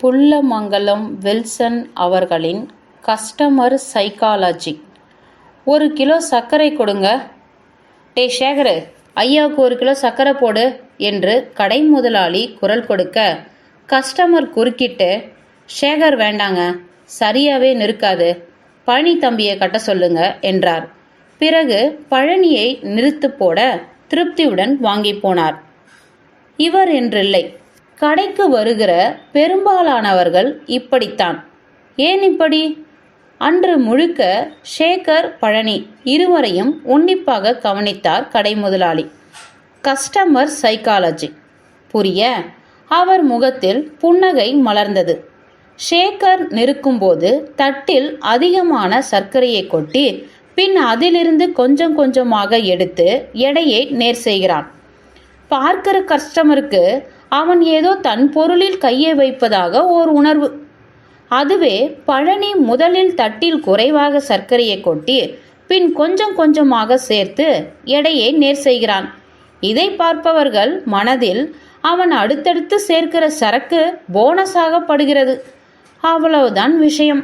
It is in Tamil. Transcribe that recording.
புல்லமங்கலம் வில்சன் அவர்களின் கஸ்டமர் சைக்காலஜி. 1 கிலோ சர்க்கரை கொடுங்க. டே சேகரு, ஐயாவுக்கு 1 கிலோ சர்க்கரை போடு என்று கடை முதலாளி குரல் கொடுக்க, கஸ்டமர் குறுக்கிட்டு, சேகர் வேண்டாங்க, சரியாவே நிற்காது, பழனி தம்பியை கட்ட சொல்லுங்க என்றார். பிறகு பழனியை நிறுத்து போட திருப்தியுடன் வாங்கி போனார். இவர் என்றில்லை, கடைக்கு வருகிற பெரும்பாலானவர்கள் இப்படித்தான். ஏன் இப்படி? அன்று முழுக்க சேகர், பழனி இருவரையும் உன்னிப்பாக கவனித்தார் கடை முதலாளி. கஸ்டமர் சைக்காலஜி புரிய அவர் முகத்தில் புன்னகை மலர்ந்தது. சேகர் நிற்கும்போது தட்டில் அதிகமான சர்க்கரையை கொட்டி பின் அதிலிருந்து கொஞ்சம் கொஞ்சமாக எடுத்து எடையை நேர் செய்கிறான். பார்க்கிற கஸ்டமருக்கு அவன் ஏதோ தன் பொருளில் கையை வைப்பதாக ஓர் உணர்வு. அதுவே பழனி முதலில் தட்டில் குறைவாக சர்க்கரையை கொட்டி பின் கொஞ்சம் கொஞ்சமாக சேர்த்து எடையை நேர் செய்கிறான். இதை பார்ப்பவர்கள் மனதில் அவன் அடுத்தடுத்து சேர்க்கிற சரக்கு போனஸாக படுகிறது. அவ்வளவுதான் விஷயம்.